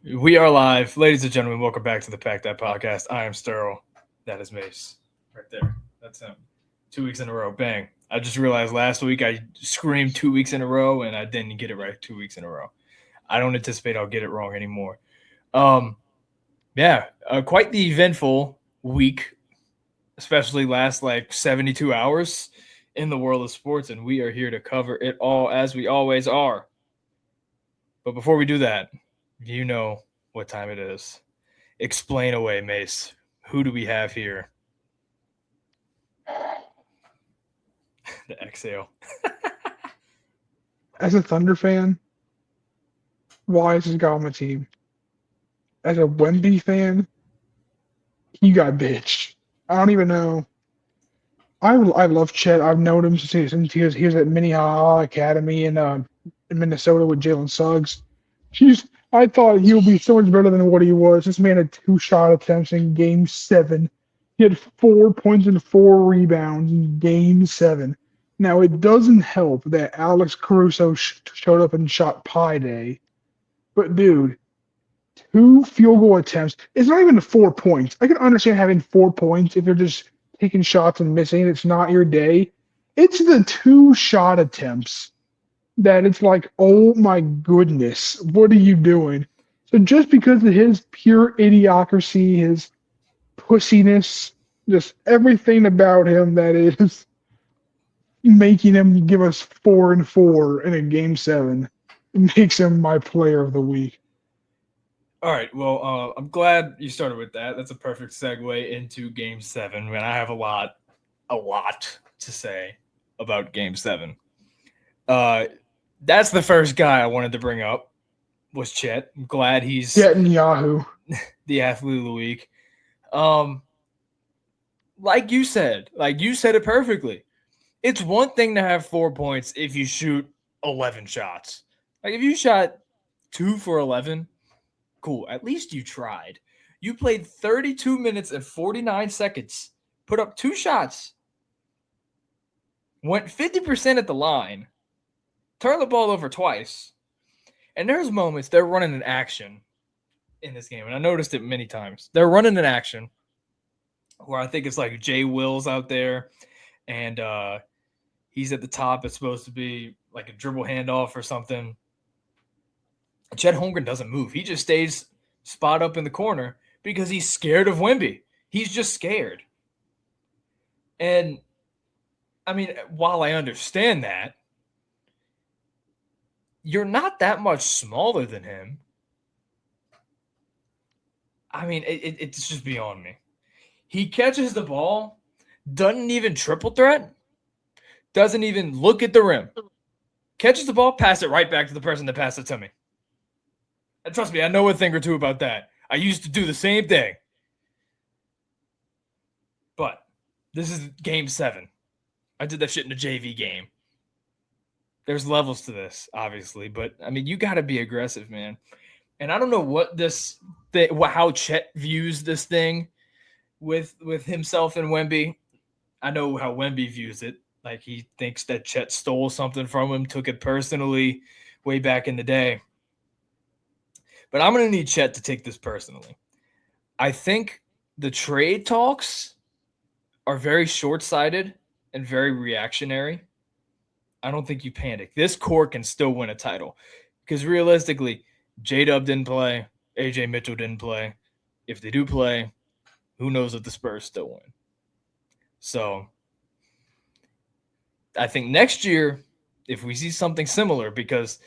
We are live. Ladies and gentlemen, welcome back to the Pack That Podcast. I am Sterl. That is Mace. Right there. That's him. 2 weeks in a row. Bang. I just realized last week I screamed 2 weeks in a row and I didn't get it right 2 weeks in a row. I don't anticipate I'll get it wrong anymore. Um, yeah, quite the eventful week, especially last like 72 hours in the world of sports, and we are here to cover it all as we always are. But before we do that, you know what time it is. Explain away, Mace. Who do we have here? The exhale. As a Thunder fan, why is this guy on my team? As a Wemby fan, he got bitched. I don't even know. I love Chet. I've known him since he was at Minnehaha Academy in Minnesota with Jalen Suggs. He's I thought he would be so much better than what he was. This man had 2 shot attempts in Game 7. He had 4 points and 4 rebounds in Game 7. Now it doesn't help that Alex Caruso showed up and shot Pi Day, but dude, 2 field goal attempts. It's not even the 4 points. I can understand having 4 points if you're just taking shots and missing. It's not your day. It's the 2 shot attempts that it's like, oh my goodness, what are you doing? So just because of his pure idiocracy, his pussiness, just everything about him that is making him give us 4-4 in a game 7 makes him my player of the week. All right. Well, I'm glad you started with that. That's a perfect segue into Game 7. And I have a lot to say about Game 7. Uh, that's the first guy I wanted to bring up was Chet. I'm glad he's Jet and Yahoo. the athlete of the week. Um, like you said it perfectly. It's one thing to have 4 points if you shoot 11 shots. Like if you shot 2 for 11, cool. At least you tried. You played 32 minutes and 49 seconds, put up 2 shots, went 50% at the line, turned the ball over twice. And there's moments they're running an action in this game. And I noticed it many times. They're running an action where I think it's like Jay Wills out there and he's at the top. It's supposed to be like a dribble handoff or something. Chet Holmgren doesn't move. He just stays spot up in the corner because he's scared of Wemby. He's just scared. And I mean, while I understand that, you're not that much smaller than him. I mean, it's just beyond me. He catches the ball, doesn't even triple threat, doesn't even look at the rim. Catches the ball, pass it right back to the person that passed it to me. And trust me, I know a thing or two about that. I used to do the same thing. But this is Game 7. I did that shit in a JV game. There's levels to this, obviously, but I mean, you got to be aggressive, man. And I don't know how Chet views this thing with himself and Wemby. I know how Wemby views it. Like he thinks that Chet stole something from him, took it personally way back in the day. But I'm going to need Chet to take this personally. I think the trade talks are very short-sighted and very reactionary. I don't think you panic. This core can still win a title because realistically, J-Dub didn't play. AJ Mitchell didn't play. If they do play, who knows if the Spurs still win. So I think next year, if we see something similar, because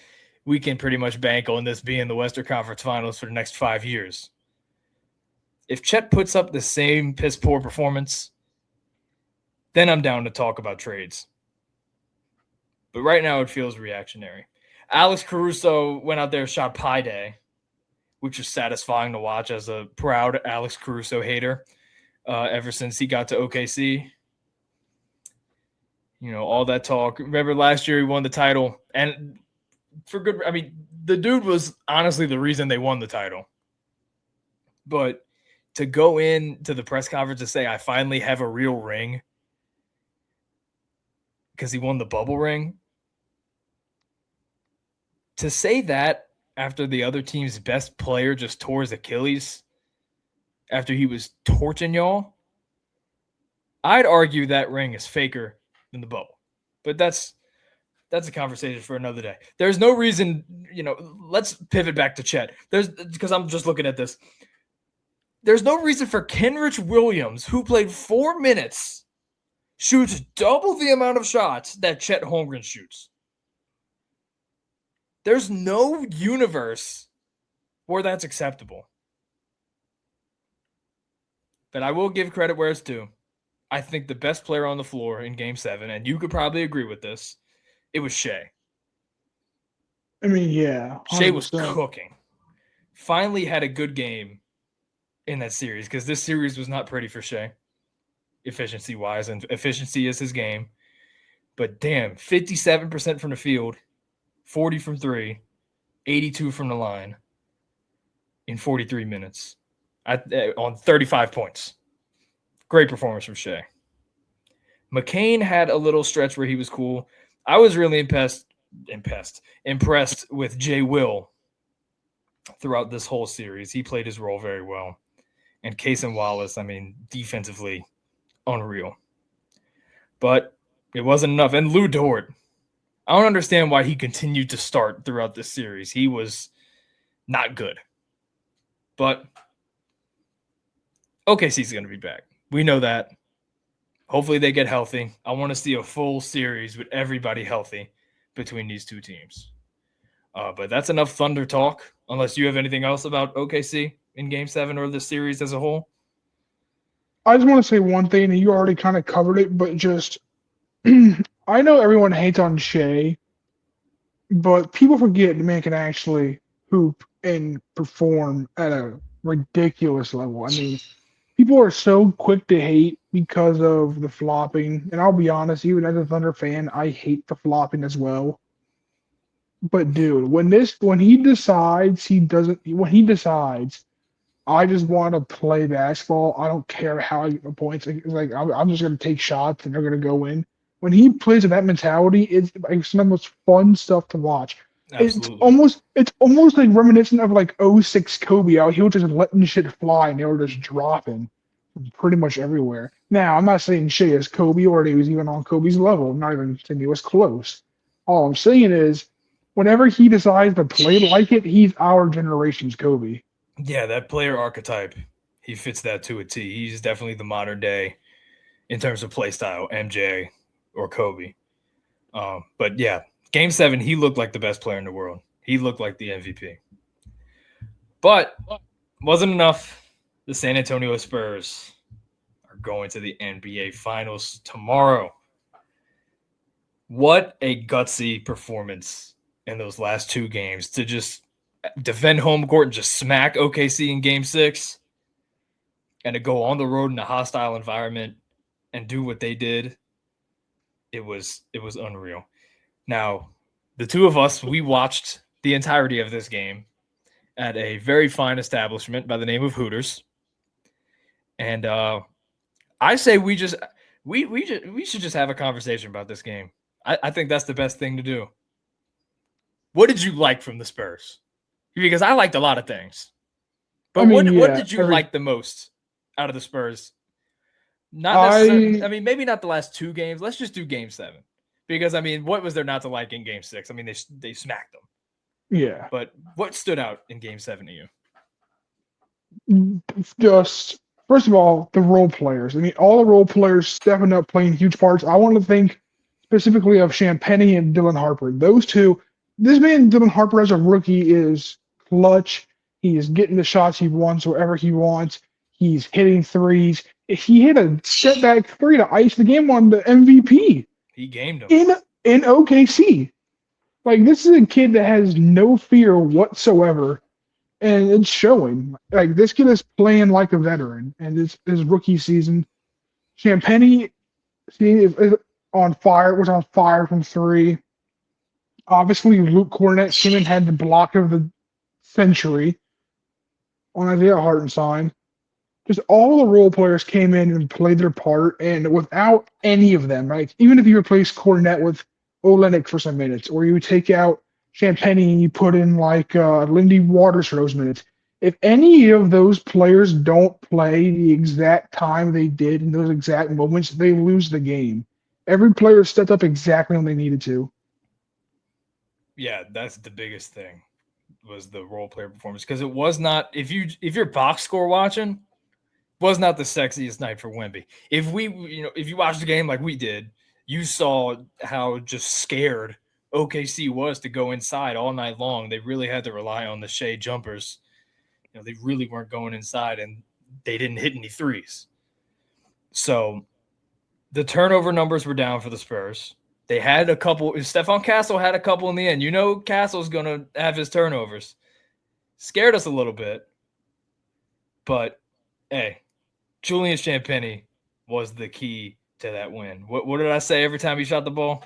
we can pretty much bank on this being the Western Conference Finals for the next 5 years. If Chet puts up the same piss poor performance, then I'm down to talk about trades. But right now it feels reactionary. Alex Caruso went out there, shot Pi Day, which was satisfying to watch as a proud Alex Caruso hater ever since he got to OKC. You know, all that talk. Remember last year he won the title, and for good, I mean, the dude was honestly the reason they won the title. But to go in to the press conference and say, I finally have a real ring because he won the bubble ring, to say that after the other team's best player just tore his Achilles after he was torching y'all, I'd argue that ring is faker than the bubble. But that's a conversation for another day. There's no reason, let's pivot back to Chet. Because I'm just looking at this. There's no reason for Kenrich Williams, who played 4 minutes, shoots double the amount of shots that Chet Holmgren shoots. There's no universe where that's acceptable. But I will give credit where it's due. I think the best player on the floor in Game 7, and you could probably agree with this, it was Shea. I mean, yeah. 100%. Shea was cooking. Finally had a good game in that series, because this series was not pretty for Shea, efficiency-wise, and efficiency is his game. But damn, 57% from the field, 40 from 3, 82 from the line in 43 minutes on 35 points. Great performance from Shea. McCain had a little stretch where he was cool. I was really impressed with Jay Will throughout this whole series. He played his role very well. And Cason Wallace, defensively, unreal. But it wasn't enough. And Lou Dort, I don't understand why he continued to start throughout this series. He was not good. But OKC's going to be back. We know that. Hopefully they get healthy. I want to see a full series with everybody healthy between these two teams. But that's enough Thunder talk, unless you have anything else about OKC in Game 7 or the series as a whole. I just want to say one thing, and you already kind of covered it, but just I know everyone hates on Shea, but people forget the man can actually hoop and perform at a ridiculous level. I mean, people are so quick to hate because of the flopping, and I'll be honest, even as a Thunder fan, I hate the flopping as well. But dude, when he decides, I just want to play basketball. I don't care how I get the points. Like I'm just gonna take shots and they're gonna go in. When he plays with that mentality, it's like some of the most fun stuff to watch. Absolutely. It's almost like reminiscent of like '06 Kobe. How he was just letting shit fly and they were just dropping pretty much everywhere. Now I'm not saying Shea is Kobe or he was even on Kobe's level. I'm not even saying he was close. All I'm saying is, whenever he decides to play like it, he's our generation's Kobe. Yeah, that player archetype, he fits that to a T. He's definitely the modern day in terms of play style, MJ or Kobe. But yeah, Game 7, he looked like the best player in the world. He looked like the MVP. But wasn't enough. The San Antonio Spurs are going to the NBA Finals tomorrow. What a gutsy performance in those last two games to just defend home court and just smack OKC in Game 6 and to go on the road in a hostile environment and do what they did. It was unreal. Now, the two of us, we watched the entirety of this game at a very fine establishment by the name of Hooters. And I say we should just have a conversation about this game. I think that's the best thing to do. What did you like from the Spurs? Because I liked a lot of things. But what did you like the most out of the Spurs? Not necessarily, maybe not the last two games. Let's just do Game 7. Because, what was there not to like in Game 6? They smacked them. Yeah. But what stood out in Game 7 to you? Just, first of all, the role players. All the role players stepping up, playing huge parts. I want to think specifically of Champagnie and Dylan Harper. Those two, this man, Dylan Harper, as a rookie, is clutch. He is getting the shots he wants wherever he wants. He's hitting threes. He hit a setback three to ice the game on the MVP. He gamed him. In OKC. Like, this is a kid that has no fear whatsoever, and it's showing. Like, this kid is playing like a veteran, and it's his rookie season. Champagnie is on fire. Was on fire from three. Obviously, Luke Cornett came and had the block of the century on Isaiah Hartenstein. Just all the role players came in and played their part, and without any of them, right? Even if you replace Cornett with Olenek for some minutes, or you take out Champagny, you put in like Lindy Waters for those minutes. If any of those players don't play the exact time they did in those exact moments, they lose the game. Every player stepped up exactly when they needed to. Yeah, that's the biggest thing was the role player performance because it was not if you're box score watching was not the sexiest night for Wemby. If you watched the game like we did, you saw how just scared OKC was to go inside all night long. They really had to rely on the Shea jumpers. They really weren't going inside, and they didn't hit any threes. So the turnover numbers were down for the Spurs. They had a couple. Stephon Castle had a couple in the end. Castle's going to have his turnovers. Scared us a little bit. But, hey, Julian Champagny was the key to that win. What did I say every time he shot the ball?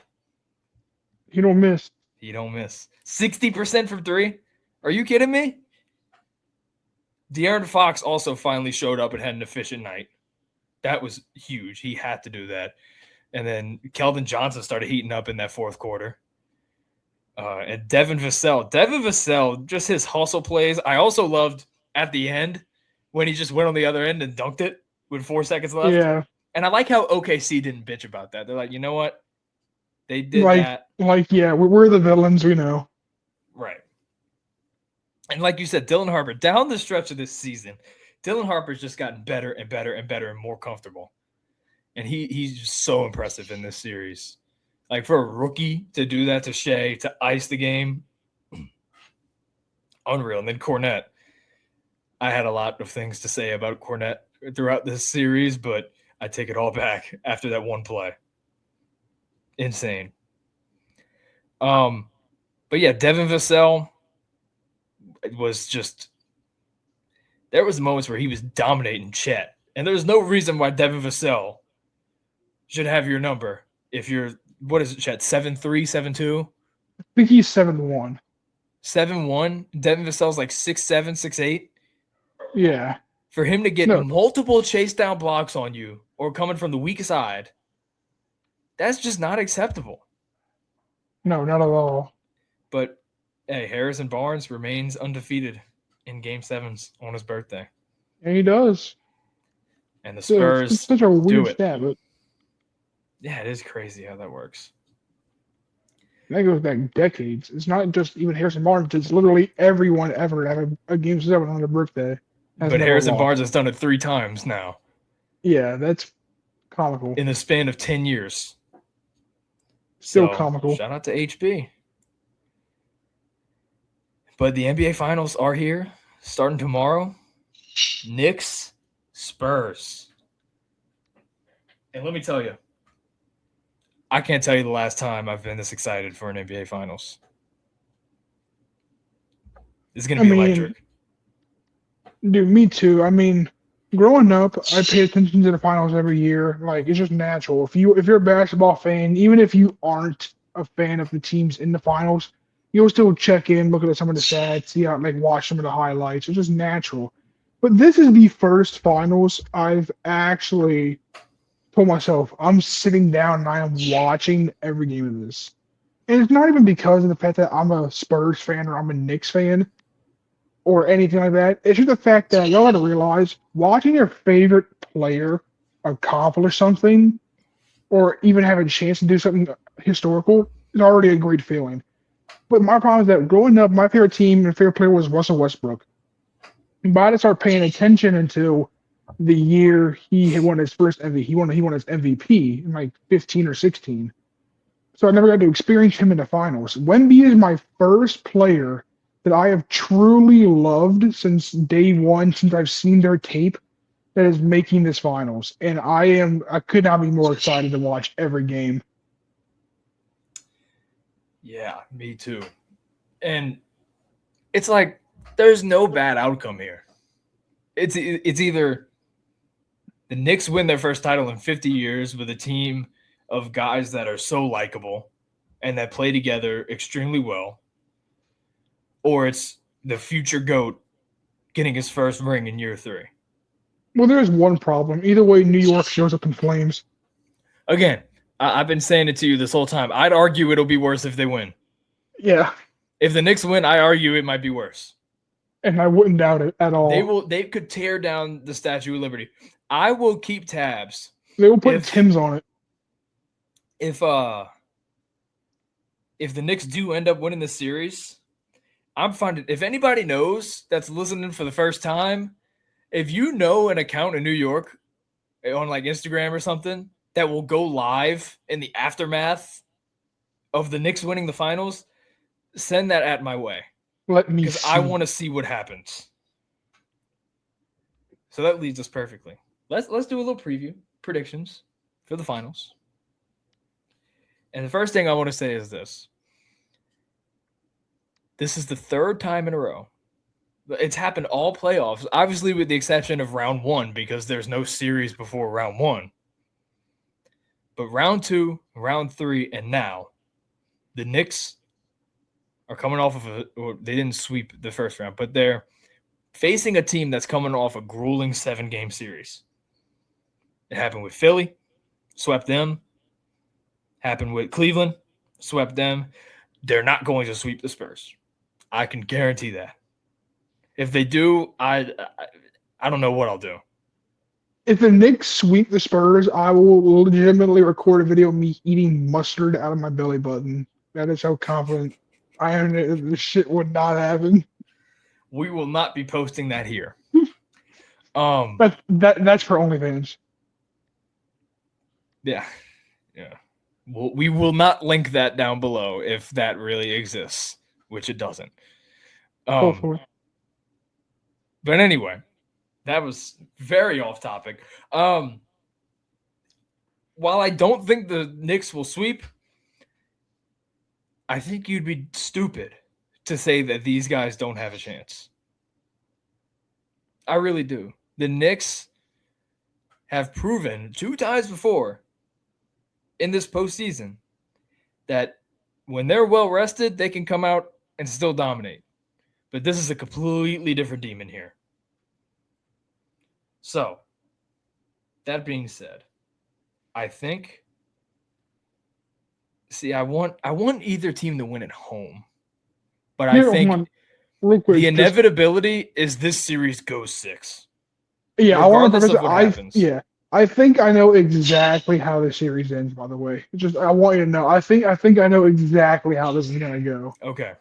You don't miss. You don't miss. 60% from three? Are you kidding me? De'Aaron Fox also finally showed up and had an efficient night. That was huge. He had to do that. And then Keldon Johnson started heating up in that fourth quarter. And Devin Vassell, just his hustle plays. I also loved at the end when he just went on the other end and dunked it with 4 seconds left. Yeah. And I like how OKC didn't bitch about that. They're like, you know what? They did that. Yeah, we're the villains, we know. Right. And like you said, Dylan Harper, down the stretch of this season, Dylan Harper's just gotten better and better and better and more comfortable. And he's just so impressive in this series. Like for a rookie to do that to Shea, to ice the game, unreal. And then Cornette. I had a lot of things to say about Cornette throughout this series, but I take it all back after that one play. Insane. But yeah, Devin Vassell was just – there was moments where he was dominating Chet. And there's no reason why Devin Vassell should have your number if you're – what is it, Chet, 7'3", 7'2"? I think he's 7'1". 7'1"? Devin Vassell's like 6'7", 6'8"? Yeah. For him to get multiple chase down blocks on you or coming from the weak side, that's just not acceptable. No, not at all. But, hey, Harrison Barnes remains undefeated in Game 7s on his birthday. Yeah, he does. And the Spurs it's such a weird do it. stat, but yeah, it is crazy how that works. that goes back decades. It's not just even Harrison Barnes. It's literally everyone ever to have a Game 7 on their birthday. But Harrison Barnes has done it 3 times now. Yeah, that's comical. In the span of 10 years. Still comical. Shout out to HB. But the NBA Finals are here, starting tomorrow. Knicks, Spurs. And let me tell you, I can't tell you the last time I've been this excited for an NBA Finals. It's going to be electric. Dude, me too. I mean, growing up, I pay attention to the finals every year. Like, it's just natural. If you're a basketball fan, even if you aren't a fan of the teams in the finals, you'll still check in, look at some of the stats, see how, watch some of the highlights. It's just natural. But this is the first finals I've actually told myself I'm sitting down and I am watching every game of this. And it's not even because of the fact that I'm a Spurs fan or I'm a Knicks fan or anything like that. It's just the fact that y'all got to realize watching your favorite player accomplish something or even have a chance to do something historical is already a great feeling. But my problem is that growing up, my favorite team and favorite player was Russell Westbrook. But I didn't start paying attention until the year he had won his first MVP. He won his MVP in 15 or 16. So I never got to experience him in the finals. Wemby is my first player that I have truly loved since day one, since I've seen their tape, that is making this finals. And I could not be more excited to watch every game. Yeah, me too. And it's like there's no bad outcome here. It's either the Knicks win their first title in 50 years with a team of guys that are so likable and that play together extremely well, or it's the future GOAT getting his first ring in year 3. Well, there is one problem. Either way, New York shows up in flames. Again, I've been saying it to you this whole time. I'd argue it'll be worse if they win. Yeah. If the Knicks win, I argue it might be worse. And I wouldn't doubt it at all. They could tear down the Statue of Liberty. I will keep tabs. They will put Tim's on it. If the Knicks do end up winning the series, I'm finding if anybody knows that's listening for the first time, if you know an account in New York on like Instagram or something that will go live in the aftermath of the Knicks winning the finals, send that at my way. Let me because I want to see what happens. So that leads us perfectly. Let's do a little preview, predictions for the finals. And the first thing I want to say is this. This is the third time in a row. It's happened all playoffs, obviously with the exception of round 1 because there's no series before round 1. But round 2, round 3, and now, the Knicks are coming off of they didn't sweep the first round, but they're facing a team that's coming off a grueling 7-game series. It happened with Philly, swept them. Happened with Cleveland, swept them. They're not going to sweep the Spurs. I can guarantee that. If they do, I don't know what I'll do. If the Knicks sweep the Spurs, I will legitimately record a video of me eating mustard out of my belly button. That is how confident I am that this shit would not happen. We will not be posting that here. But that's for OnlyFans. Yeah. We will not link that down below if that really exists, which it doesn't. Hopefully. But anyway, that was very off topic. While I don't think the Knicks will sweep, I think you'd be stupid to say that these guys don't have a chance. I really do. The Knicks have proven 2 times before in this postseason that when they're well rested, they can come out and still dominate. But this is a completely different demon here. So, that being said, I think I want either team to win at home. But I think the inevitability is this series goes 6. Yeah, I think I know exactly how the series ends, by the way. Just I want you to know. I think I know exactly how this is gonna go. Okay.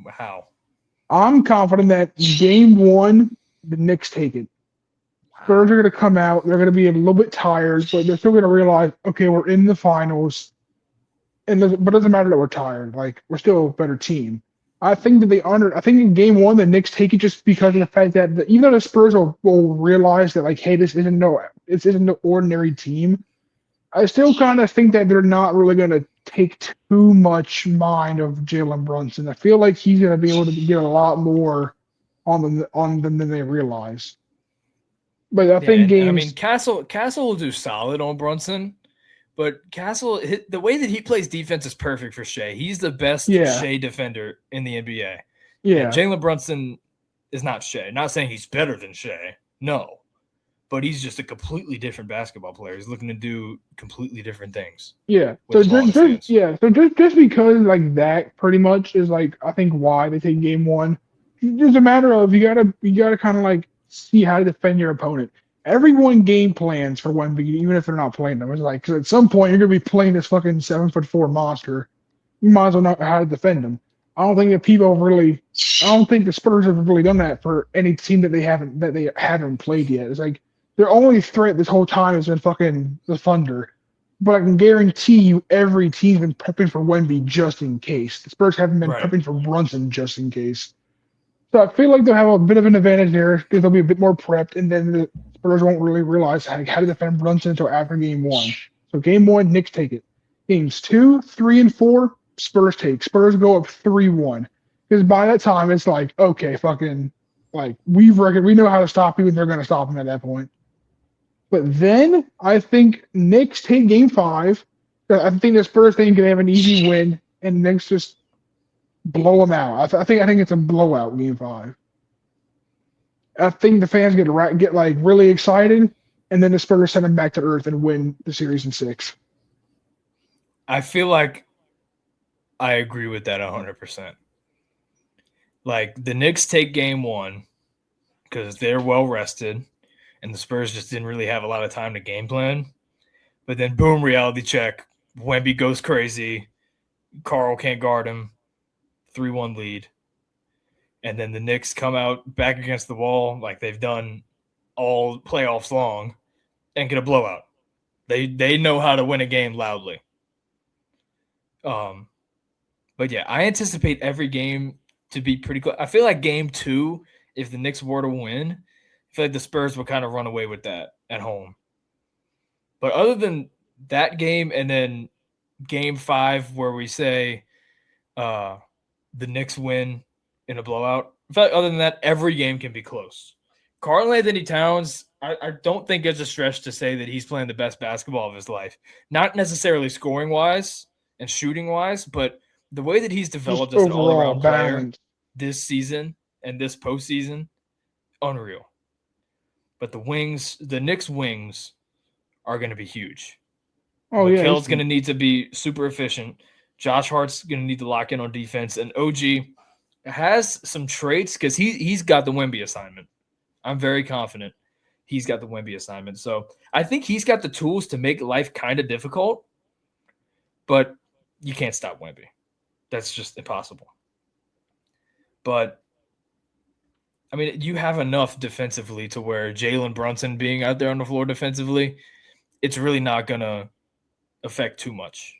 How? I'm confident that game 1, the Knicks take it. Spurs are gonna come out, they're gonna be a little bit tired, but they're still gonna realize, okay, we're in the finals. But it doesn't matter that we're tired. Like, we're still a better team. I think that I think in game 1, the Knicks take it just because of the fact that even though the Spurs will realize that, like, hey, this isn't an ordinary team, I still kind of think that they're not really going to take too much mind of Jalen Brunson. I feel like he's going to be able to get a lot more on them than they realize. But I think Castle will do solid on Brunson. But Castle, the way that he plays defense is perfect for Shea. He's the best Shea defender in the NBA. Yeah. And Jalen Brunson is not Shea. Not saying he's better than Shea. No. But he's just a completely different basketball player. He's looking to do completely different things. Yeah. So just because like that pretty much is like I think why they take game 1. It's a matter of you gotta kind of like see how to defend your opponent. Everyone game plans for 1v, even if they're not playing them. It's like, because at some point you're gonna be playing this fucking 7'4" monster. You might as well know how to defend them. I don't think the Spurs have really done that for any team that they haven't played yet. It's like their only threat this whole time has been fucking the Thunder. But I can guarantee you every team's been prepping for Wemby just in case. The Spurs haven't been prepping for Brunson just in case. So I feel like they'll have a bit of an advantage there because they'll be a bit more prepped, and then the Spurs won't really realize how to defend Brunson until after game 1. So game 1, Knicks take it. Games 2, 3, and 4, Spurs take. Spurs go up 3-1. Because by that time, it's like, okay, fucking, like, we know how to stop you, and they're going to stop them at that point. But then I think Knicks take game 5. I think the Spurs think they have an easy win, and Knicks just blow them out. I think it's a blowout game 5. I think the fans get like really excited, and then the Spurs send them back to earth and win the series in 6. I feel like I agree with that 100%. Like the Knicks take game 1 because they're well rested, and the Spurs just didn't really have a lot of time to game plan. But then boom, reality check. Wemby goes crazy. Carl can't guard him. 3-1 lead. And then the Knicks come out back against the wall like they've done all playoffs long and get a blowout. They know how to win a game loudly. But yeah, I anticipate every game to be pretty close. I feel like game 2, if the Knicks were to win, I feel like the Spurs would kind of run away with that at home. But other than that game and then game 5 where we say the Knicks win in a blowout, in fact, other than that, every game can be close. Karl-Anthony Towns, I don't think it's a stretch to say that he's playing the best basketball of his life. Not necessarily scoring-wise and shooting-wise, but the way that he's developed Just as an overall all-around player balance. this season and this postseason, unreal. But the Knicks wings are going to be huge. Oh yeah, Mikel's going to need to be super efficient. Josh Hart's going to need to lock in on defense. And OG has some traits because he's got the Wemby assignment. I'm very confident he's got the Wemby assignment. So I think he's got the tools to make life kind of difficult, but you can't stop Wemby. That's just impossible. But, I mean, you have enough defensively to where Jalen Brunson being out there on the floor defensively, it's really not going to affect too much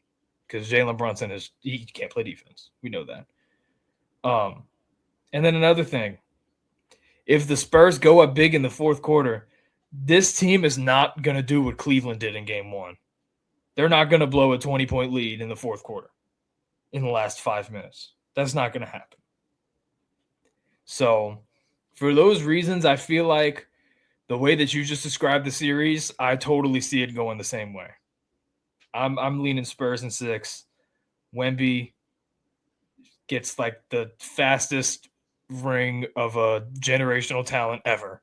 because Jalen Brunson he can't play defense. We know that. And then another thing, if the Spurs go up big in the fourth quarter, this team is not going to do what Cleveland did in game 1. They're not going to blow a 20-point lead in the fourth quarter in the last 5 minutes. That's not going to happen. So for those reasons, I feel like the way that you just described the series, I totally see it going the same way. I'm leaning Spurs in 6. Wemby gets like the fastest ring of a generational talent ever.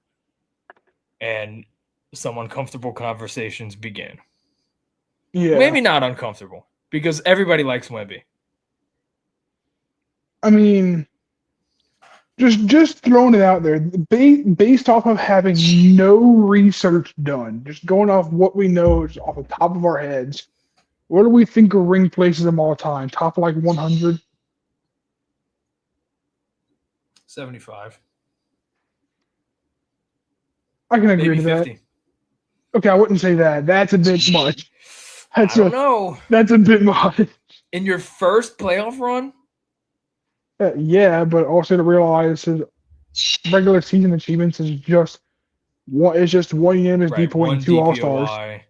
And some uncomfortable conversations begin. Yeah. Maybe not uncomfortable because everybody likes Wemby. I mean, just throwing it out there, based off of having no research done, just going off what we know is off the top of our heads. Where do we think a ring places them all time? Top of like 100? 75. I can agree Maybe to 50. that. Okay, I wouldn't say that. That's a bit much. I don't know. That's a bit much. In your first playoff run? Yeah, but also to realize his regular season achievements is just one unanimous Right, DPOY one and 2 All-Stars. DPOY,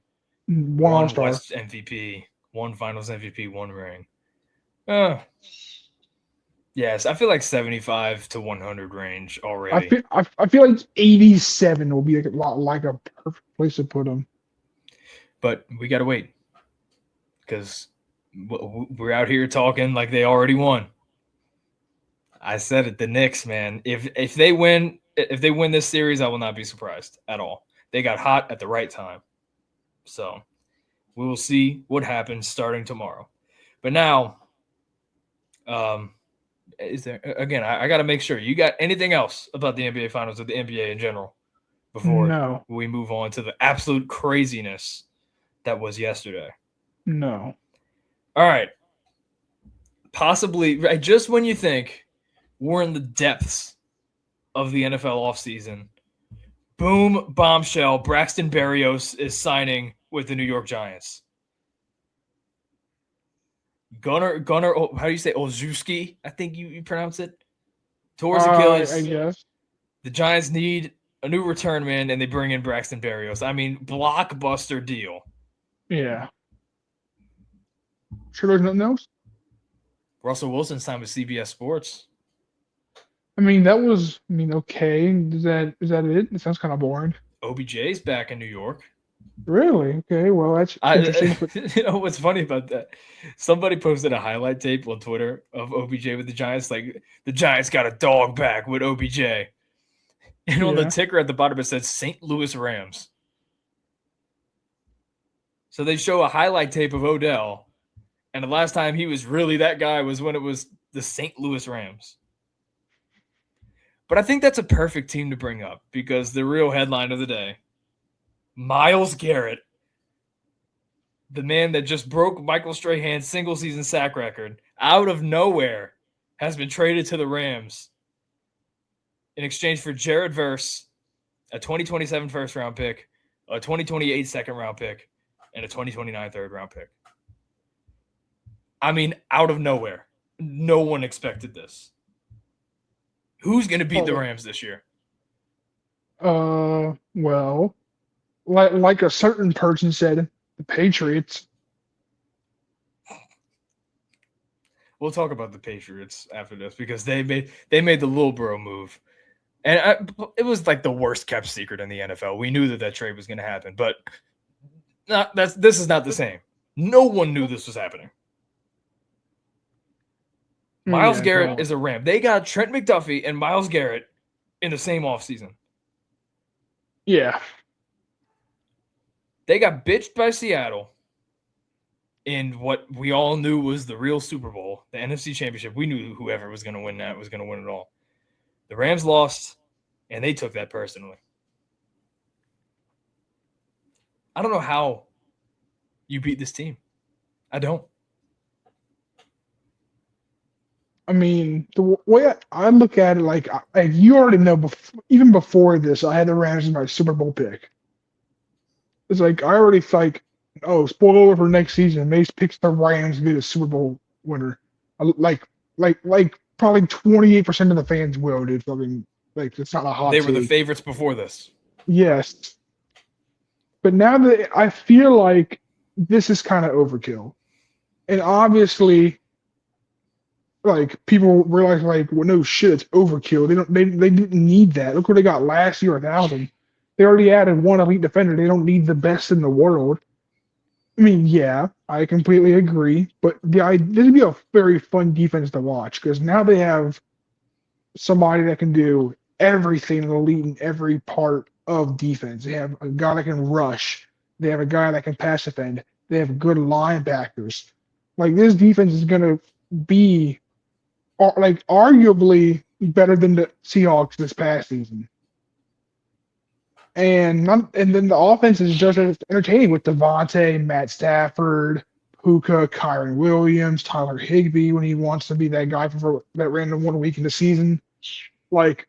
1 All-Star. West MVP, 1 Finals MVP, 1 ring. Yes, I feel like 75 to 100 range already. I feel like 87 will be like a perfect place to put him. But we got to wait because we're out here talking like they already won. I said it, the Knicks, man. If they win this series, I will not be surprised at all. They got hot at the right time. So we will see what happens starting tomorrow. But now, is there again? I got to make sure you got anything else about the NBA Finals or the NBA in general before we move on to the absolute craziness that was yesterday. No. All right. Possibly, right, just when you think we're in the depths of the NFL offseason, boom, bombshell, Braxton Berrios is signing with the New York Giants. Gunnar, how do you say Olszewski? I think you pronounce it. Towards Achilles. I guess. The Giants need a new return man, and they bring in Braxton Berrios. I mean, blockbuster deal. Yeah. Sure there's nothing else? Russell Wilson signed with CBS Sports. I mean, okay. Is that it? It sounds kind of boring. OBJ's back in New York. Really? Okay. Well, that's interesting. You know what's funny about that? Somebody posted a highlight tape on Twitter of OBJ with the Giants. Like, the Giants got a dog back with OBJ. And on the ticker at the bottom, it says St. Louis Rams. So they show a highlight tape of Odell. And the last time he was really that guy was when it was the St. Louis Rams. But I think that's a perfect team to bring up because the real headline of the day, Myles Garrett, the man that just broke Michael Strahan's single-season sack record, out of nowhere, has been traded to the Rams in exchange for Jared Verse, a 2027 first-round pick, a 2028 second-round pick, and a 2029 third-round pick. I mean, out of nowhere. No one expected this. Who's going to beat the Rams this year? Well, like a certain person said, the Patriots. We'll talk about the Patriots after this because they made the Lilbro move, and it was like the worst kept secret in the NFL. We knew that trade was going to happen, but this is not the same. No one knew this was happening. Myles Garrett is a Ram. They got Trent McDuffie and Myles Garrett in the same offseason. Yeah. They got bitched by Seattle in what we all knew was the real Super Bowl, the NFC Championship. We knew whoever was going to win that was going to win it all. The Rams lost, and they took that personally. I don't know how you beat this team. I don't. I mean, the way I look at it, like you already know, even before this, I had the Rams as my Super Bowl pick. It's like I already like, oh, spoiler for next season, Mace picks the Rams to be the Super Bowl winner. Like probably 28% of the fans will, dude. Fucking like it's not a hot. They were the favorites before this. Yes, but now that I feel like this is kind of overkill, and obviously. Like people realize, like, well, no shit, it's overkill. They didn't need that. Look what they got last year without him. They already added one elite defender. They don't need the best in the world. I mean, yeah, I completely agree. But this would be a very fun defense to watch because now they have somebody that can do everything elite in every part of defense. They have a guy that can rush. They have a guy that can pass defend. They have good linebackers. Like this defense is gonna be like arguably better than the Seahawks this past season. And then the offense is just as entertaining with Devontae, Matt Stafford, Puka, Kyron Williams, Tyler Higbee when he wants to be that guy for that random 1 week in the season. Like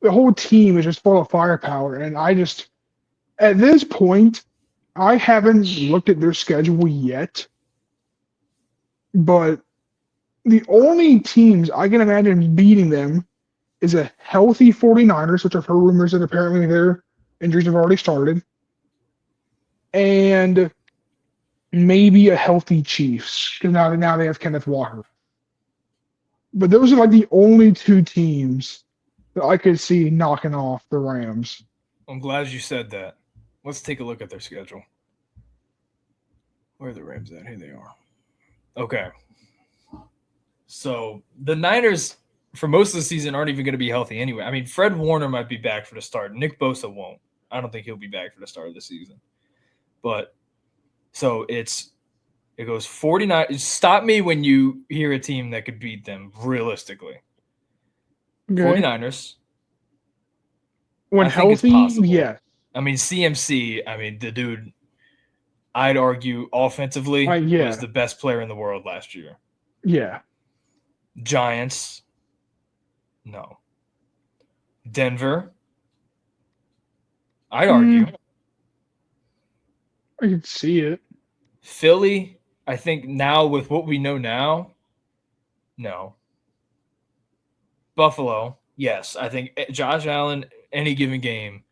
the whole team is just full of firepower. And at this point, I haven't looked at their schedule yet, but the only teams I can imagine beating them is a healthy 49ers, which I've heard rumors that apparently their injuries have already started, and maybe a healthy Chiefs, because now they have Kenneth Walker. But those are like the only two teams that I could see knocking off the Rams. I'm glad you said that. Let's take a look at their schedule. Where are the Rams at? Here they are. Okay. So the Niners, for most of the season, aren't even going to be healthy anyway. I mean, Fred Warner might be back for the start. Nick Bosa won't. I don't think he'll be back for the start of the season. But so it goes 49. Stop me when you hear a team that could beat them realistically. Okay. 49ers. When healthy, yeah. I mean, CMC, the dude, I'd argue offensively was the best player in the world last year. Yeah. Giants, no. Denver, I'd argue. I can see it. Philly, I think now with what we know now, no. Buffalo, yes. I think Josh Allen, any given game,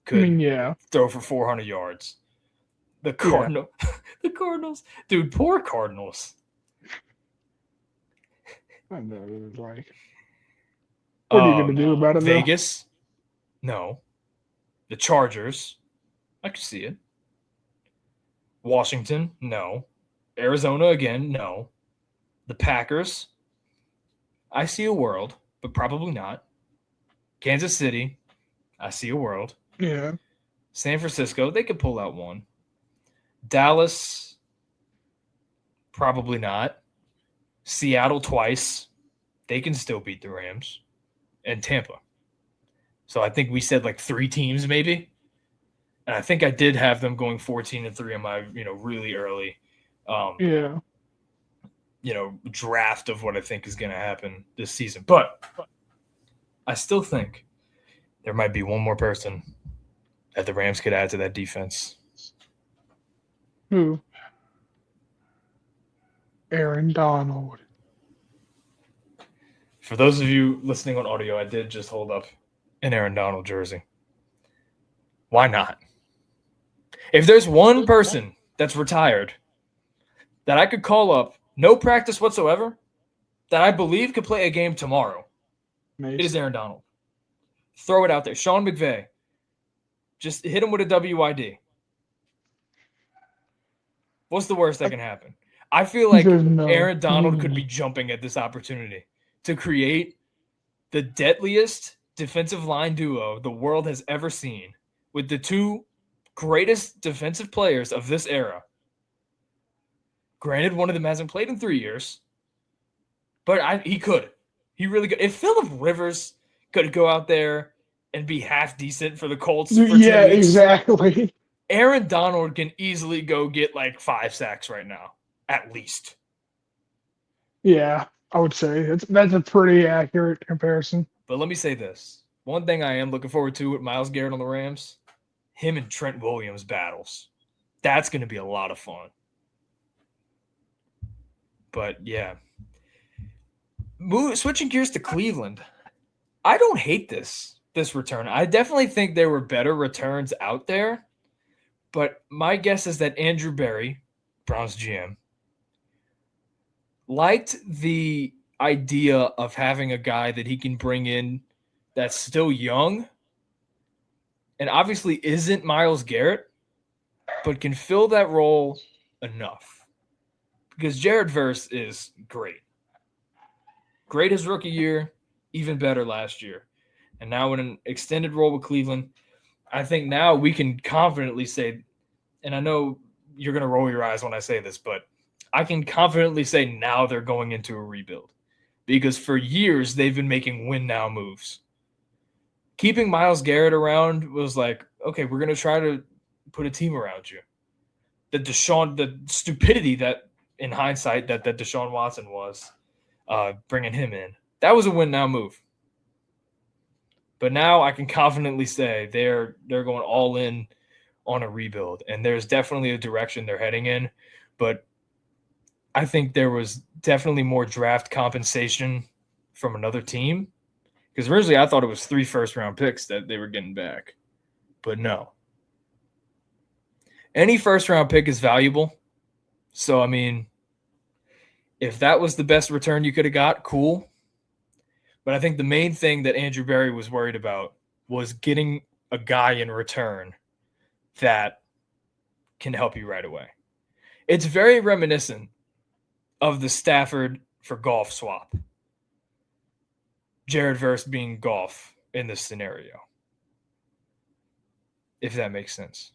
could throw for 400 yards. The Cardinals, dude, poor Cardinals. I know it was like, what are you going to do about it? Vegas, no. The Chargers, I could see it. Washington, no. Arizona again, no. The Packers, I see a world, but probably not. Kansas City, I see a world. Yeah. San Francisco, they could pull out one. Dallas, probably not. Seattle twice. They can still beat the Rams. and Tampa. So I think we said like 3 teams maybe. And I think I did have them going 14-3 in my, really early Yeah. draft of what I think is going to happen this season. But I still think there might be one more person that the Rams could add to that defense. Who? Aaron Donald. For those of you listening on audio, I did just hold up an Aaron Donald jersey. Why not? If there's one person that's retired that I could call up, no practice whatsoever, that I believe could play a game tomorrow, Mace. it is Aaron Donald. Throw it out there. Sean McVay. Just hit him with a WID. What's the worst that can happen? I feel like Aaron Donald could be jumping at this opportunity to create the deadliest defensive line duo the world has ever seen with the 2 greatest defensive players of this era. Granted, one of them hasn't played in 3 years, but he could. He really could. If Phillip Rivers could go out there and be half decent for the Colts for 2 weeks, exactly. Aaron Donald can easily go get like 5 sacks right now, at least. Yeah, I would say that's a pretty accurate comparison. But let me say this. One thing I am looking forward to with Myles Garrett on the Rams, him and Trent Williams battles. That's going to be a lot of fun. But yeah. Switching gears to Cleveland. I don't hate this return. I definitely think there were better returns out there. But my guess is that Andrew Berry, Browns GM, liked the idea of having a guy that he can bring in that's still young and obviously isn't Myles Garrett, but can fill that role enough. Because Jared Verse is great. Great his rookie year, even better last year. And now in an extended role with Cleveland, I think now we can confidently say, and I know you're going to roll your eyes when I say this, but I can confidently say now they're going into a rebuild. Because for years, they've been making win-now moves. Keeping Myles Garrett around was like, okay, we're going to try to put a team around you. The stupidity that, in hindsight, that Deshaun Watson was bringing him in. That was a win-now move. But now I can confidently say they're going all in on a rebuild. And there's definitely a direction they're heading in. But I think there was definitely more draft compensation from another team. Because originally I thought it was 3 first-round picks that they were getting back. But no. Any first-round pick is valuable. So, I mean, if that was the best return you could have got, cool. But I think the main thing that Andrew Berry was worried about was getting a guy in return that can help you right away. It's very reminiscent of the Stafford for Goff swap. Jared Verse being Goff in this scenario. If that makes sense.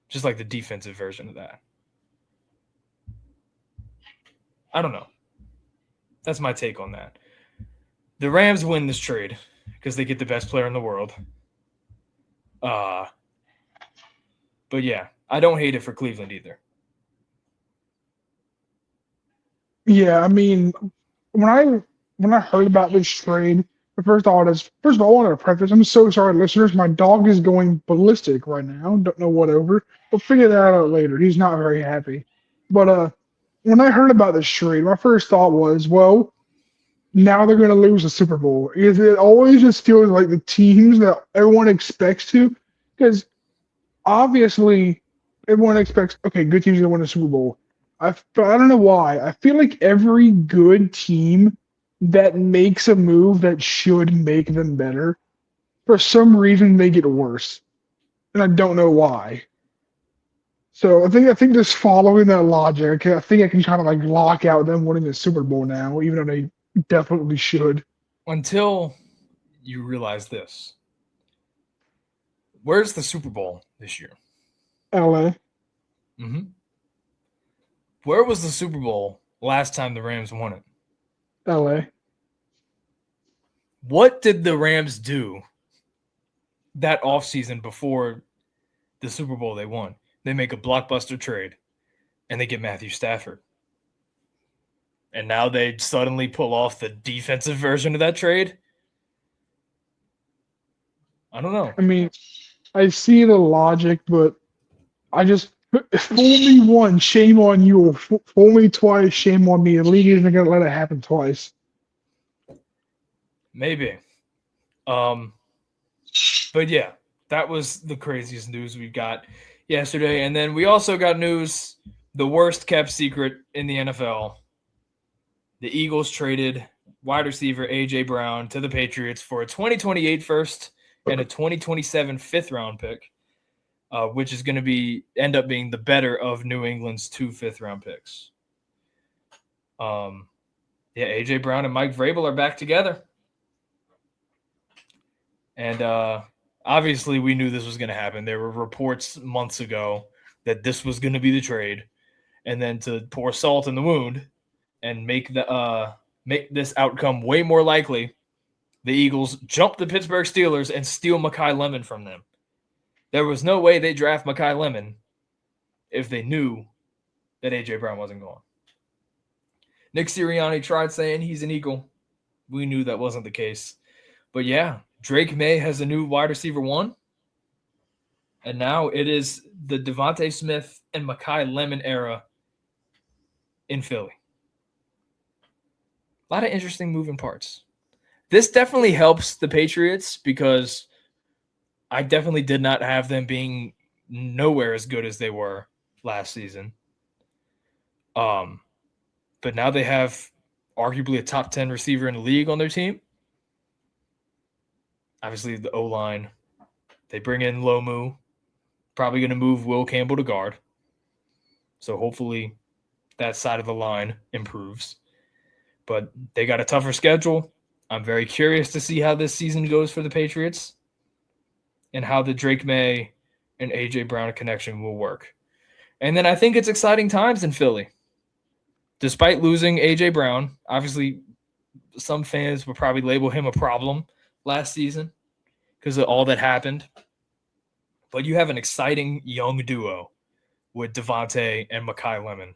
Just like the defensive version of that. I don't know. That's my take on that. The Rams win this trade because they get the best player in the world. But yeah, I don't hate it for Cleveland either. Yeah, I mean, when I heard about this trade, the first thought is, first of all, I want to preface, I'm so sorry, listeners. My dog is going ballistic right now. Don't know what over. We'll figure that out later. He's not very happy. But when I heard about this trade, my first thought was, well, now they're going to lose the Super Bowl. It always just feels like the teams that everyone expects to, because obviously everyone expects, okay, good teams are going to win the Super Bowl. But I don't know why. I feel like every good team that makes a move that should make them better, for some reason they get worse, and I don't know why. So I think just following that logic, I think I can kind of like lock out them winning the Super Bowl now, even though they definitely should. Until you realize this. Where's the Super Bowl this year? LA. Mm-hmm. Where was the Super Bowl last time the Rams won it? LA. What did the Rams do that offseason before the Super Bowl they won? They make a blockbuster trade, and they get Matthew Stafford. And now they suddenly pull off the defensive version of that trade? I don't know. I mean, I see the logic, but I just fool me once, shame on you. Fool me twice, shame on me. The league isn't gonna let it happen twice. Maybe. But yeah, that was the craziest news we got yesterday. And then we also got news, the worst kept secret in the NFL. The Eagles traded wide receiver A.J. Brown to the Patriots for a 2028 first and a 2027 fifth round pick, which is going to end up being the better of New England's 2 fifth-round picks. A.J. Brown and Mike Vrabel are back together. And obviously we knew this was going to happen. There were reports months ago that this was going to be the trade. And then to pour salt in the wound and make this outcome way more likely, the Eagles jump the Pittsburgh Steelers and steal Mekhi Lemon from them. There was no way they draft Mekhi Lemon if they knew that A.J. Brown wasn't going. Nick Sirianni tried saying he's an Eagle. We knew that wasn't the case. But yeah, Drake May has a new wide receiver 1. And now it is the Devontae Smith and Mekhi Lemon era in Philly. A lot of interesting moving parts. This definitely helps the Patriots because I definitely did not have them being nowhere as good as they were last season. But now they have arguably a top 10 receiver in the league on their team. Obviously, the O-line. They bring in Lomu. Probably going to move Will Campbell to guard. So hopefully that side of the line improves. But they got a tougher schedule. I'm very curious to see how this season goes for the Patriots and how the Drake May and A.J. Brown connection will work. And then I think it's exciting times in Philly. Despite losing A.J. Brown, obviously some fans would probably label him a problem last season because of all that happened. But you have an exciting young duo with Devontae and Mekhi Lemon.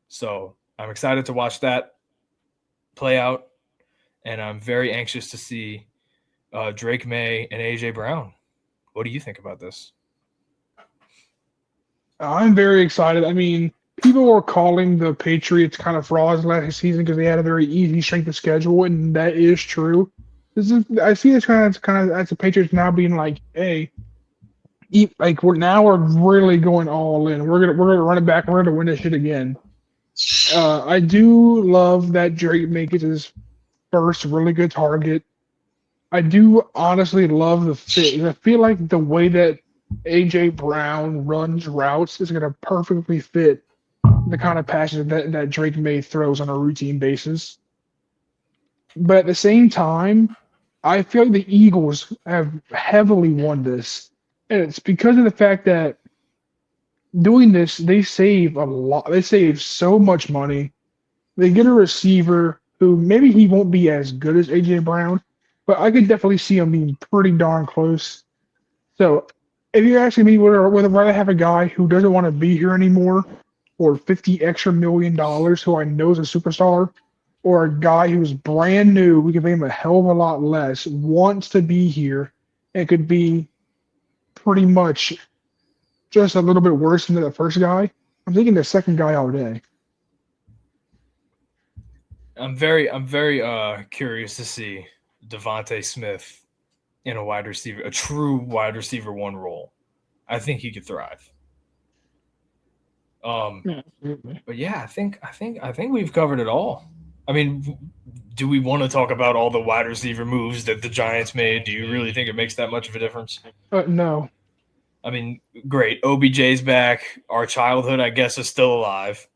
So I'm excited to watch that play out. And I'm very anxious to see Drake May and A.J. Brown. What do you think about this? I'm very excited. I mean, people were calling the Patriots kind of frauds last season because they had a very easy strength of schedule, and that is true. I see this kind of as the Patriots now being like, hey, we're really going all in. We're gonna run it back. We're gonna win this shit again. I do love that Drake May gets his first really good target. I do honestly love the fit. I feel like the way that A.J. Brown runs routes is going to perfectly fit the kind of passes that Drake May throws on a routine basis. But at the same time, I feel like the Eagles have heavily won this. And it's because of the fact that doing this, they save a lot. They save so much money. They get a receiver who maybe he won't be as good as A.J. Brown, but I could definitely see him being pretty darn close. So if you're asking me whether I'd rather have a guy who doesn't want to be here anymore or $50 extra million who I know is a superstar, or a guy who's brand new, we can pay him a hell of a lot less, wants to be here, and could be pretty much just a little bit worse than the first guy, I'm thinking the second guy all day. I'm very curious to see Devontae Smith in a true wide receiver 1 role. I think he could thrive. But yeah, I think we've covered it all. I mean, do we want to talk about all the wide receiver moves that the Giants made? Do you really think it makes that much of a difference? No. I mean, great. OBJ's back. Our childhood, I guess, is still alive.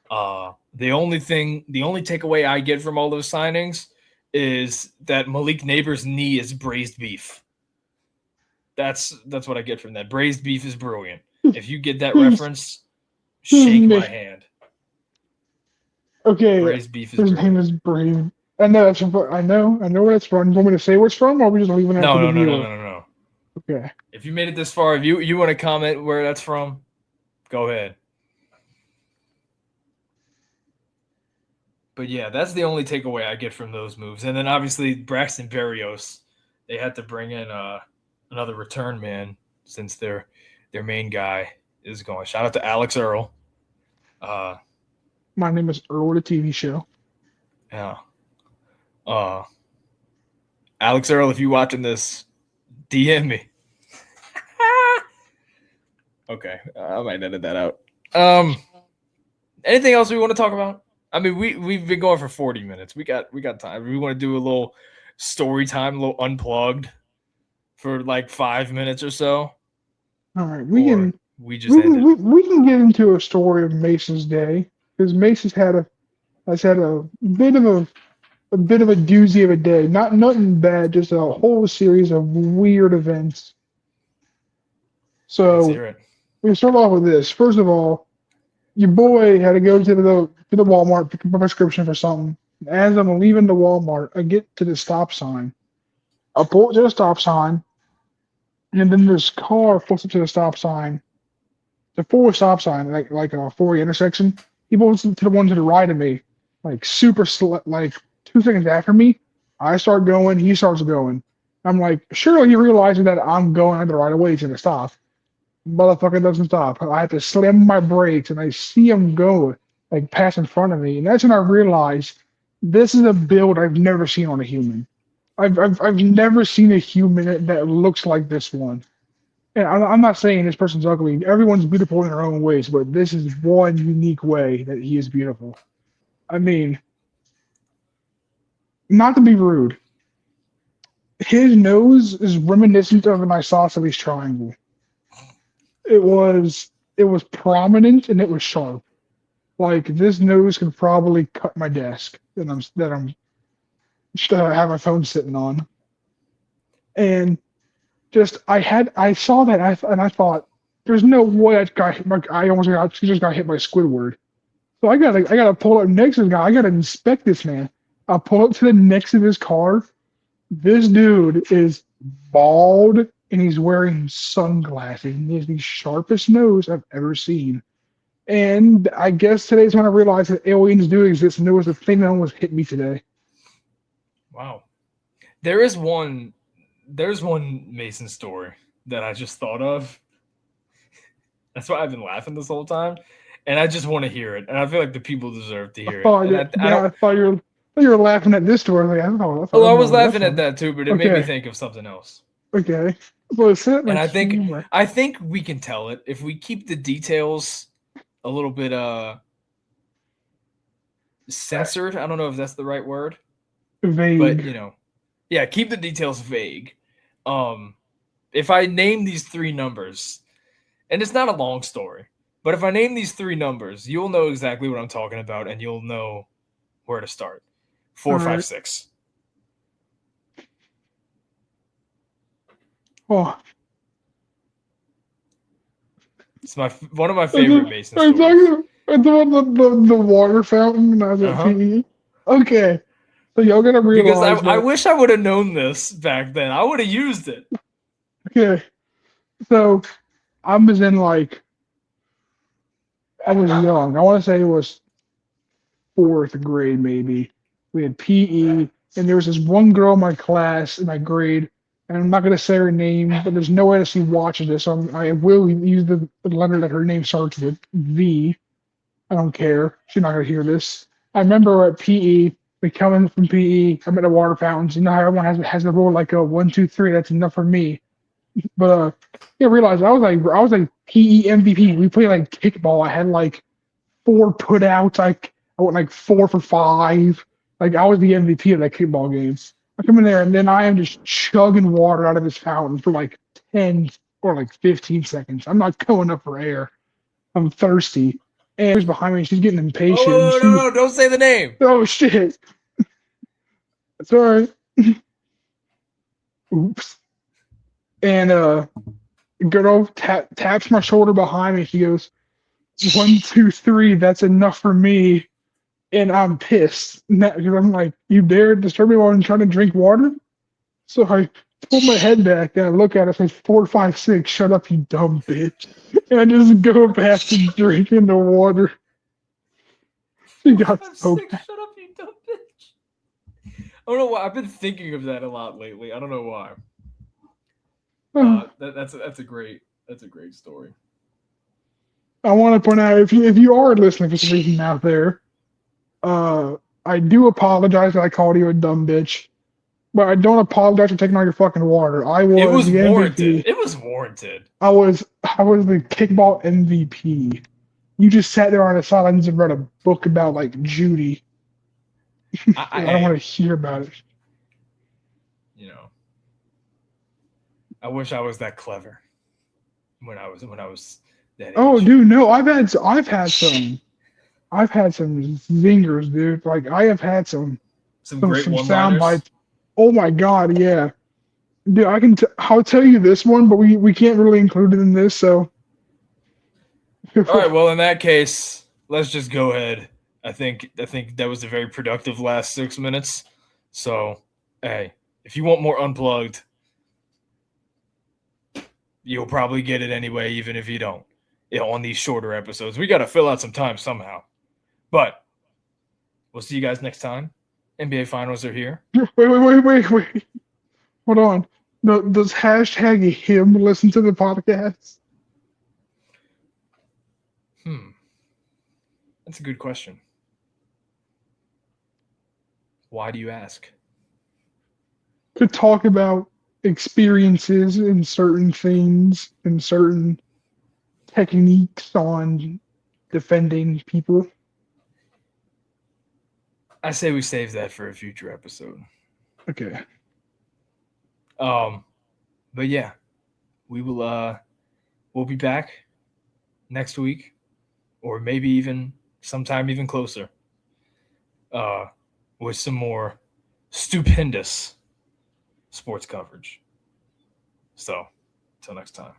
The only takeaway I get from all those signings is that Malik Neighbors' knee is braised beef. That's what I get from that. Braised beef is brilliant. If you get that reference, shake my hand. Okay, braised beef is his brilliant. name is Brave. I know that's I know where it's from. You want me to say where it's from, or are we just leaving that No, to the no, no, no, viewer? no, no, no. Okay. If you made it this far, if you want to comment where that's from, go ahead. But yeah, that's the only takeaway I get from those moves. And then obviously Braxton Berrios, they had to bring in another return man since their main guy is gone. Shout out to Alex Earl. Uh, My name is Earl, the TV show. yeah. Uh, Alex Earl, if you watching this, DM me. Okay, I might edit that out. Anything else we want to talk about? I mean, we've been going for 40 minutes. We got time. We want to do a little story time, a little unplugged for like 5 minutes or so, All right, or we just we end can it. we can get into a story of Mason's day because Mason's has had a bit of a doozy of a day. Nothing bad, just a whole series of weird events. Let's So hear it. we start off with this. First of all, your boy had to go to the Walmart pick up a prescription for something. As I'm leaving the Walmart, I get to the stop sign. I pull up to the stop sign, and then this car pulls up to the stop sign. The four stop sign, like a four intersection. He pulls to the one to the right of me, like like 2 seconds after me. I start going, he starts going. I'm like, surely he realizes that I'm going at the right of way to the stop. Motherfucker doesn't stop. I have to slam my brakes, and I see him go like pass in front of me, and that's when I realize this is a build I've never seen on a human. I've never seen a human that looks like this one. And I'm not saying this person's ugly. Everyone's beautiful in their own ways, but this is one unique way that he is beautiful. I mean, not to be rude, his nose is reminiscent of an isosceles triangle. It was prominent and it was sharp. Like this nose could probably cut my desk that I'm have my phone sitting on. And just I saw that and I thought, there's no way that guy hit my I almost got he just got hit by Squidward. So I gotta pull up next to the guy. I gotta inspect this man. I pull up to the next of his car. This dude is bald and he's wearing sunglasses. And he has the sharpest nose I've ever seen. And I guess today's when I realized that aliens do exist, and there was a thing that almost hit me today. Wow. There's one Mason story that I just thought of. That's why I've been laughing this whole time, and I just want to hear it. And I feel like the people deserve to I hear it. thought, And I don't. I thought you were laughing at this story. Like, Well, I I don't know was where that's laughing at from. that too, but it made me Okay, think of something else. okay. Well, sit And like humor. I think we can tell it if we keep the details a little bit censored. I don't know if that's the right word, but Vague. yeah, keep the details vague. If I name these three numbers, and it's not a long story, but if I name these three numbers, you'll know exactly what I'm talking about, and you'll know where to start. All Four, five, right. six. Oh, It's one of my favorite Mason I'm stories. talking about the water fountain when I was Uh at huh. PE. Okay, so y'all gotta Because realize I that. wish I would have known this back then. I would have used it. Okay, so I was in like I was young. I want to say it was fourth grade maybe. We had PE, and there was this one girl in my class in my grade, and I'm not gonna say her name, but there's no way that she watches this, so I will use the letter that her name starts with, V. I don't care. She's not gonna hear this. I remember at PE, we come in from PE. I'm at the water fountains. You know how everyone has the rule like a 1, 2, 3. That's enough for me. But you realize I was like PE MVP. We played like kickball. I had like four putouts. I went like 4 for 5. Like I was the MVP of that kickball game. I come in there and then I am just chugging water out of this fountain for like 10 or like 15 seconds. I'm not going up for air. I'm thirsty. And she's behind me. She's getting impatient. And Oh no, no, don't say the name. oh shit. It's all right. Oops. And girl taps my shoulder behind me. She goes, 1, 2, 3. That's enough for me. And I'm pissed because I'm like, you dare disturb me while I'm trying to drink water? So I pull my head back and I look at it and say, 456, shut up, you dumb bitch. And I just go back to drinking the water. She got so 456, mad. shut up, you dumb bitch. I don't know why. I've been thinking of that a lot lately. I don't know why. That's a great story. I want to point out if you are listening for some reason out there, I do apologize that I called you a dumb bitch, but I don't apologize for taking all your fucking water. I It was was the warranted. MVP. It was warranted. I was the kickball MVP. You just sat there on the sidelines and read a book about like Judy. I don't want to hear about it. You know, I wish I was that clever when I was that age. Oh, dude, no, I've had some zingers, dude. Like I have had some Great some sound one-liners. bites. Oh my god, yeah. Dude, I'll tell you this one, but we can't really include it in this, so. All right, well, in that case, let's just go ahead. I think that was a very productive last 6 minutes. So, hey, if you want more unplugged, you'll probably get it anyway, even if you don't. On these shorter episodes, we got to fill out some time somehow. But we'll see you guys next time. NBA Finals are here. Wait. Hold on. No, does hashtag him listen to the podcast? That's a good question. Why do you ask? To talk about experiences in certain things and certain techniques on defending people. I say we save that for a future episode. Okay. But yeah, we'll be back next week, or maybe even sometime even closer, with some more stupendous sports coverage. So, until next time.